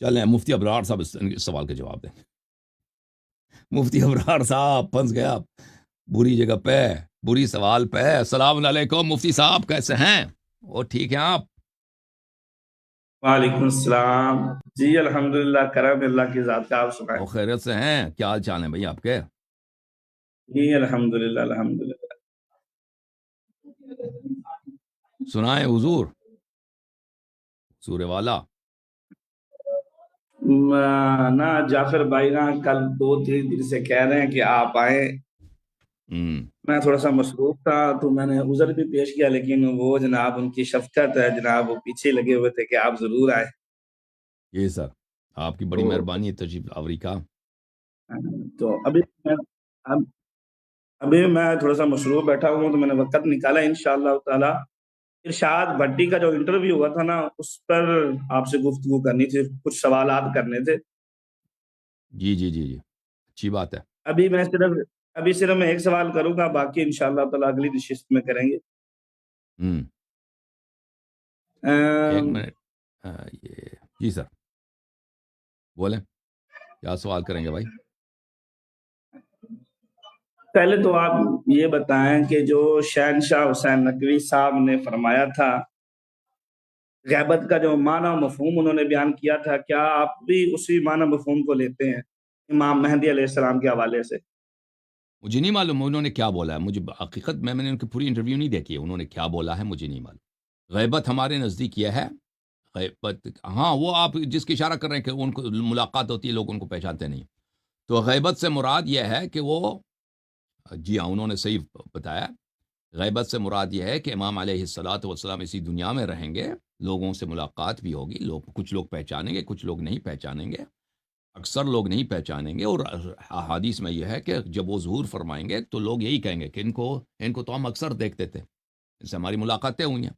چلیں مفتی ابرار صاحب اس سوال کا جواب دیں. مفتی ابرار صاحب پھنس گیا بری جگہ پہ، بری سوال پہ. السلام علیکم مفتی صاحب، کیسے ہیں؟ وہ ٹھیک ہیں آپ؟ وعلیکم السلام جی، الحمدللہ، کرم اللہ کی ذات کا. آپ سنائیں؟ وہ خیریت سے ہیں؟ کیا حال چال ہیں بھائی آپ کے؟ جی الحمدللہ الحمدللہ. سنائیں حضور، سورہ والا. نا جعفر بھائی نا کل 2-3 دن سے کہہ رہے ہیں کہ آپ آئیں. میں تھوڑا سا مصروف تھا تو میں نے عذر بھی پیش کیا، لیکن وہ جناب ان کی شفقت ہے جناب، وہ پیچھے لگے ہوئے تھے کہ آپ ضرور آئیں. یہ سر آپ کی بڑی تو مہربانی ہے تشریف آوری کا. تو ابھی میں تھوڑا سا مصروف بیٹھا ہوں تو میں نے وقت نکالا انشاءاللہ تعالی. ارشاد بھٹی کا جو انٹرویو ہوا تھا نا، اس پر آپ سے گفتگو کرنی تھی، کچھ سوالات کرنے تھے. جی جی جی جی، اچھی بات ہے. ابھی صرف میں ایک سوال کروں گا، باقی انشاءاللہ تعالی اگلی نشست میں کریں گے. ایک منٹ. یہ جی سر بولیں، کیا سوال کریں گے بھائی؟ پہلے تو آپ یہ بتائیں کہ جو شہنشاہ حسین نقوی صاحب نے فرمایا تھا، غیبت کا جو معنی و مفہوم انہوں نے بیان کیا تھا، کیا آپ بھی اسی معنی مفہوم کو لیتے ہیں امام مہدی علیہ السلام کے حوالے سے؟ مجھے نہیں معلوم انہوں نے کیا بولا ہے. مجھے حقیقت میں نے ان کی پوری انٹرویو نہیں دیکھی ہے. انہوں نے کیا بولا ہے مجھے نہیں معلوم. غیبت ہمارے نزدیک یہ ہے، غیبت ہاں وہ آپ جس کی اشارہ کر رہے ہیں کہ ان کو ملاقات ہوتی ہے، لوگ ان کو پہچانتے نہیں. تو غیبت سے مراد یہ ہے کہ وہ، جی ہاں انہوں نے صحیح بتایا. غیبت سے مراد یہ ہے کہ امام علیہ الصلاۃ والسلام اسی دنیا میں رہیں گے، لوگوں سے ملاقات بھی ہوگی، کچھ لوگ پہچانیں گے، کچھ لوگ نہیں پہچانیں گے، اکثر لوگ نہیں پہچانیں گے. اور احادیث میں یہ ہے کہ جب وہ ظہور فرمائیں گے تو لوگ یہی کہیں گے کہ ان کو تو ہم اکثر دیکھتے تھے، ان سے ہماری ملاقاتیں ہوئی ہیں.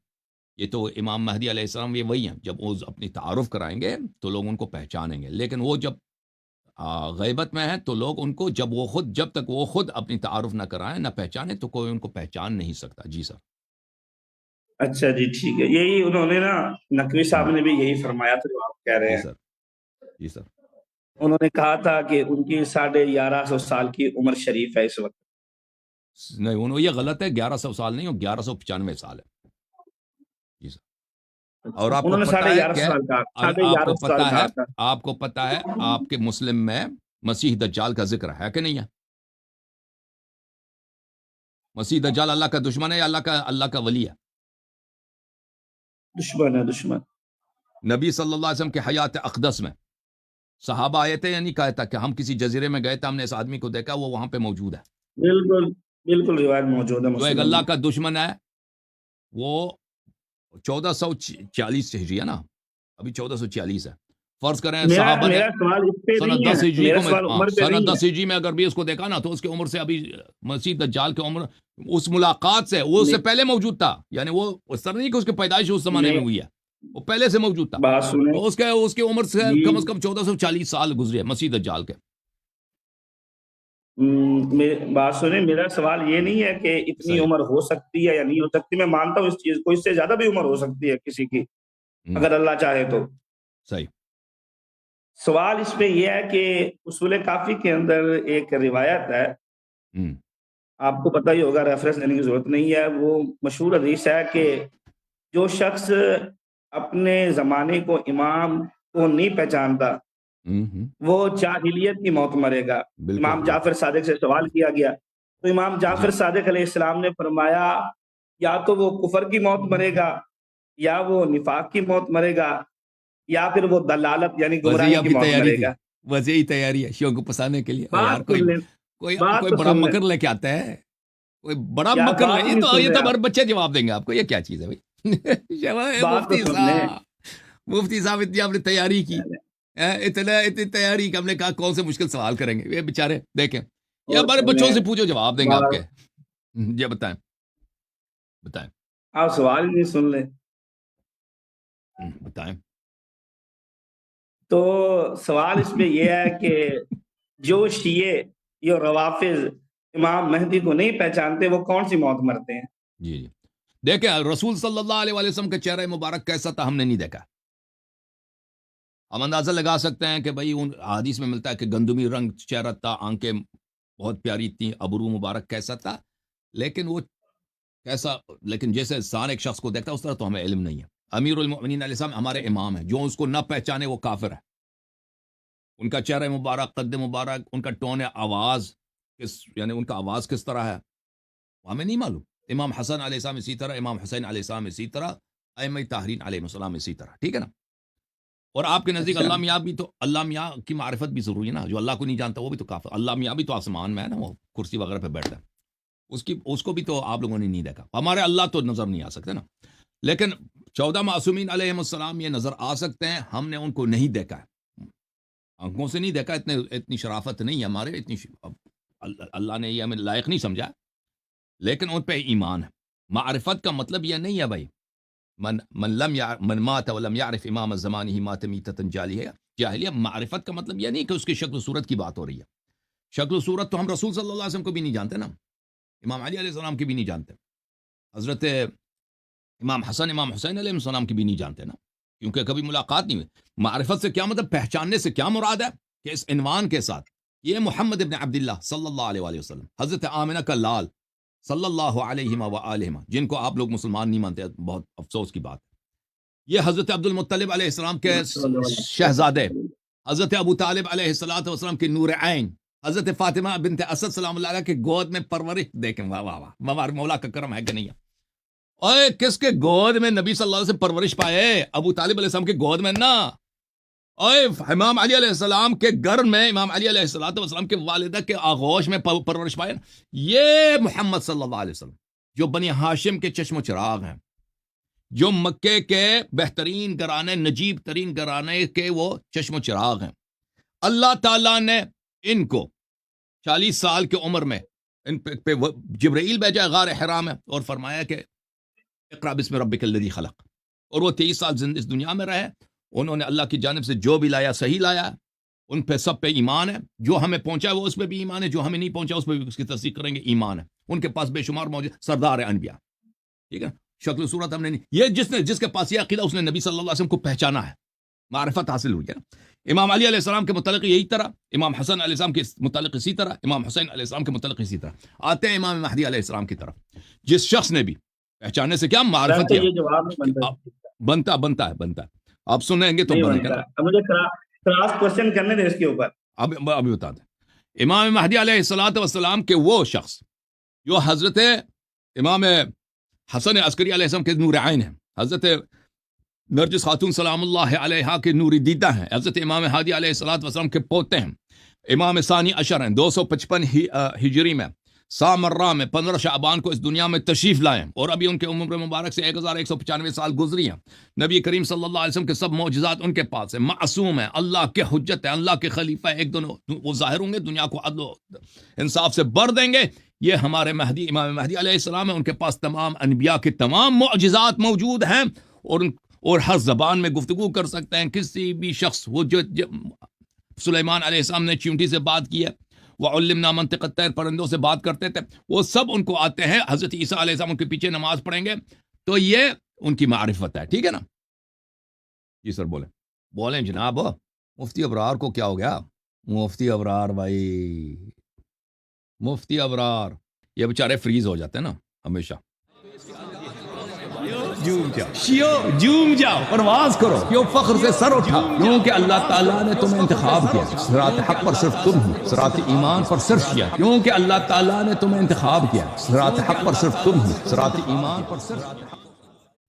یہ تو امام مہدی علیہ السلام یہ وہی ہیں، جب وہ اپنی تعارف کرائیں گے تو لوگ ان کو پہچانیں گے. لیکن وہ جب غیبت میں ہے تو لوگ ان کو جب تک وہ خود اپنی تعارف نہ کرائیں، نہ پہچانیں، تو کوئی ان کو پہچان نہیں سکتا. جی سر. اچھا جی ٹھیک ہے. یہی انہوں نے نا، نقوی صاحب نے بھی یہی فرمایا تھا جو آپ کہہ رہے جی ہیں. سر. جی سر. انہوں نے کہا تھا کہ ان کی 1150 سال کی عمر شریف ہے اس وقت. نہیں یہ غلط ہے، 1100 سال نہیں، وہ 1195 سال ہے. جی سر. اور آپ کو انہوں نے پتا ہے 1150 کہ سال کہا، آپ کو 1150 سال پتا ہے کہا تھا. آپ کو پتا ہے آپ کے مسلم میں مسیح دجال کا ذکر ہے کہ نہیں ہے؟ مسیح دجال اللہ کا دشمن ہے یا اللہ کا ولی ہے؟ دشمن ہے، دشمن. نبی صلی اللہ علیہ وسلم کے حیات اقدس میں صحابہ آئے تھے یا نہیں کہا تھا کہ ہم کسی جزیرے میں گئے تھے، ہم نے اس آدمی کو دیکھا، وہ وہاں پہ موجود ہے. بالکل بالکل روایت موجود ہے جو ایک مسلم اللہ میں. کا دشمن ہے وہ 1446 ہجری ہے نا، ابھی 1446 ہے. فرض کریں صحابہ نے میرا سوال اس پہ سنت نہیں 10 ہے، ہجری میرا کو سوال عمر پہ سنت نہیں ہے. 10 ہجری میں اگر بھی اس کو دیکھا نا تو اس کی عمر سے ابھی مسیح دجال کی عمر اس ملاقات سے وہ اس سے پہلے موجود تھا. یعنی وہ اس طرح نہیں کہ اس کی پیدائش اس زمانے میں ہوئی ہے، وہ پہلے سے موجود تھا. بات سنیں تو اس کی عمر سے جی. کم از کم 1440 سال گزرے مسیح دجال کے. بات سنیں، میرا سوال یہ نہیں ہے کہ اتنی صحیح. عمر ہو سکتی ہے یا نہیں ہو سکتی. میں مانتا ہوں اس چیز کو، اس سے زیادہ بھی عمر ہو سکتی ہے کسی کی، اگر اللہ چاہے تو. صحیح. سوال اس پہ یہ ہے کہ اصول کافی کے اندر ایک روایت ہے، آپ کو پتہ ہی ہوگا، ریفرنس دینے کی ضرورت نہیں ہے. وہ مشہور حدیث ہے کہ جو شخص اپنے زمانے کو امام کو نہیں پہچانتا وہ جاہلیت کی موت مرے گا. بالکل امام بالکل. جعفر صادق سے سوال کیا گیا تو امام جی جعفر صادق علیہ السلام نے فرمایا یا تو وہ کفر کی موت مرے گا، یا وہ نفاق کی موت مرے گا، یا پھر وہ دلالت یعنی ویسے ہی گمراہی آپ کی کی موت تیاری مرے تھی، گا. ویسے ہی تیاری ہے شیوں کو پسانے کے لیے. بات یار سن لیں، بات کوئی تو بڑا سن لیں مکر لے کے آتا ہے، کوئی بڑا یار، مکر لے. بات ہی نہیں سن یہ رہے تو آپ. ہر بچے جواب دیں گے آپ کو. یہ کیا چیز ہے بھائی؟ بات تو مفتی سن لیں. صاحب، مفتی صاحب اتنی آپ نے تیاری کی، اتنی تیاری کہ ہم نے کہا کون سے مشکل سوال کریں گے. یہ بےچارے دیکھیں، یہ اور ہمارے بچوں سنیں سے پوچھو جواب دیں گے آپ بات، کے. یہ بتائیں. آپ سوال ہی نہیں سن لیں. بتائیں. تو سوال اس پہ یہ ہے کہ جو شیعہ یا روافظ امام مہدی کو نہیں پہچانتے وہ کون سی موت مرتے ہیں؟ جی جی دیکھیں رسول صلی اللہ علیہ وسلم کا چہرہ مبارک کیسا تھا ہم نے نہیں دیکھا. ہم اندازہ لگا سکتے ہیں کہ بھائی ان حدیث میں ملتا ہے کہ گندمی رنگ چہرہ تھا، آنکھیں بہت پیاری تھیں، ابرو مبارک کیسا تھا، لیکن وہ کیسا، لیکن جیسے انسان ایک شخص کو دیکھتا ہے اس طرح تو ہمیں علم نہیں ہے۔ امیر المؤمنین علیہ السلام ہمارے امام ہیں، جو اس کو نہ پہچانے وہ کافر ہے۔ ان کا چہرہ مبارک، قد مبارک، ان کا ٹون آواز یعنی ان کا آواز کس طرح ہے وہ ہمیں نہیں معلوم۔ امام حسن علیہ السلام اسی طرح، امام حسین علیہ السلام اسی طرح، ائمہ طاہرین علیہ السلام اسی طرح، ٹھیک ہے نا۔ اور آپ کے نزدیک اچھا اللہ میاں بھی تو، اللہ میاں کی معرفت بھی ضروری ہے نا، جو اللہ کو نہیں جانتا وہ بھی تو کافر۔ اللہ میاں بھی تو آسمان میں ہے نا، وہ کرسی وغیرہ پہ بیٹھتا ہے، اس کو بھی تو آپ لوگوں نے نہیں دیکھا۔ ہمارے اللہ تو نظر نہیں آ سکتے نا، لیکن 14 معصومین علیہ السلام یہ نظر آ سکتے ہیں، ہم نے ان کو نہیں دیکھا ہے، آنکھوں سے نہیں دیکھا، اتنی شرافت نہیں ہے ہمارے، اللہ نے یہ ہمیں لائق نہیں سمجھا، لیکن ان پہ ایمان ہے۔ معرفت کا مطلب یہ نہیں ہے بھائی من مات ولم يعرف امام الزمان مات میتۃ جاہلیہ۔ معرفت کا مطلب یہ نہیں کہ اس کی شکل و صورت کی بات ہو رہی ہے۔ شکل و صورت تو ہم رسول صلی اللہ علیہ وسلم کو بھی نہیں جانتے نا، امام علی علیہ السلام کی بھی نہیں جانتے، حضرت امام حسن امام حسین علیہ السلام کی بھی نہیں جانتے نا، کیونکہ کبھی ملاقات نہیں ہوئی۔ معرفت سے کیا مطلب، پہچاننے سے کیا مراد ہے کہ اس عنوان کے ساتھ یہ محمد ابن عبداللہ صلی اللہ علیہ وآلہ وسلم، حضرت آمنہ کا لال صلی اللہ علیہ وآلہ، جن کو آپ لوگ مسلمان نہیں مانتے، بہت افسوس کی بات ہے۔ یہ حضرت عبد المطلب علیہ السلام کے شہزادے، حضرت ابو طالب علیہ السلام کے نور عین، حضرت فاطمہ بنت اسد سلام اللہ علیہ کے گود میں پرورش، دیکھیں واہ واہ واہ، ہمارے مولا کا کرم ہے کہ نہیں ہے۔ اوے کس کے گود میں نبی صلی اللہ علیہ وسلم پرورش پائے؟ ابو طالب علیہ السلام کے گود میں نا۔ اوے امام علی علیہ السلام کے گھر میں، امام علی علیہ السلام کے والدہ کے آغوش میں پرورش پائے۔ یہ محمد صلی اللہ علیہ وسلم جو بنی ہاشم کے چشم و چراغ ہیں، جو مکے کے بہترین گھرانے، نجیب ترین گھرانے کے وہ چشم و چراغ ہیں، اللہ تعالیٰ نے ان کو 40 سال کی عمر میں ان پہ جبرائیل بھیجا غار حرا میں، اور فرمایا کہ اقرأ بسم ربک الذی خلق، اور وہ 23 سال اس دنیا میں رہے۔ انہوں نے اللہ کی جانب سے جو بھی لایا صحیح لایا، ان پہ سب پہ ایمان ہے، جو ہمیں پہنچا وہ اس پہ بھی ایمان ہے، جو ہمیں نہیں پہنچا اس پہ بھی اس کی تصدیق کریں گے، ایمان ہے۔ ان کے پاس بے شمار موجود سردار انبیاء، ٹھیک ہے، شکل صورت ہم نے نہیں، یہ جس کے پاس یہ عقیدہ اس نے نبی صلی اللہ علیہ وسلم کو پہچانا ہے، معرفت حاصل ہوئی ہے نا۔ امام علی علیہ السلام کے متعلق یہی طرح، امام حسن علیہ السلام کے متعلق اسی طرح، امام حسین علیہ السلام کے متعلق اسی طرح۔ آتے ہیں امام مہدی علیہ السلام کی طرف، جس شخص نے بھی پہچاننے سے کیا معرفت یہ جواب بنتا ہے۔ آپ سنیں گے تو بنے گا۔ مجھے کراس کوشچن کرنے دیں اس کے اوپر، ابھی بتا دیں۔ امام مہدی علیہ السلام کے وہ شخص جو حضرت امام حسن عسکری علیہ السلام کے نور عین ہیں، حضرت نرجس خاتون سلام اللہ علیہا کے نور دیدہ ہیں، حضرت امام ہادی علیہ السلام کے پوتے ہیں، امام ثانی عشر ہیں، 255 ہجری میں سامرہ میں 15 شعبان کو اس دنیا میں تشریف لائیں، اور ابھی ان کے عمر مبارک سے 1195 سال گزری ہیں۔ نبی کریم صلی اللہ علیہ وسلم کے سب معجزات ان کے پاس ہیں، معصوم ہیں، اللہ کے حجت ہیں، اللہ کے خلیفہ ہیں، ایک دن وہ ظاہر ہوں گے، دنیا کو عدل و انصاف سے بھر دیں گے۔ یہ ہمارے مہدی امام مہدی علیہ السلام ہیں، ان کے پاس تمام انبیاء کے تمام معجزات موجود ہیں، اور ہر زبان میں گفتگو کر سکتے ہیں۔ کسی بھی شخص، وہ جو سلیمان علیہ السلام نے چیونٹی سے بات کی ہے، وَعُلِّمْنَا مَنطِقَ الطَّيْرِ، پرندوں سے بات کرتے تھے، وہ سب ان کو آتے ہیں۔ حضرت عیسیٰ علیہ السلام ان کے پیچھے نماز پڑھیں گے، تو یہ ان کی معرفت ہے، ٹھیک ہے نا۔ جی سر بولیں جناب۔ مفتی ابرار کو کیا ہو گیا؟ مفتی ابرار بھائی، مفتی ابرار یہ بیچارے فریز ہو جاتے ہیں نا ہمیشہ۔ جوم جاؤ، پرواز کرو، کیوں فخر سے سر اٹھا، کیونکہ اللہ تعالیٰ نے تمہیں انتخاب کیا، صراط حق پر صرف تم ہی، صراط ایمان پر صرف کیا، کیونکہ اللہ تعالیٰ نے تمہیں انتخاب کیا، صراط حق پر صرف تم ہی، صراط ایمان پر صرف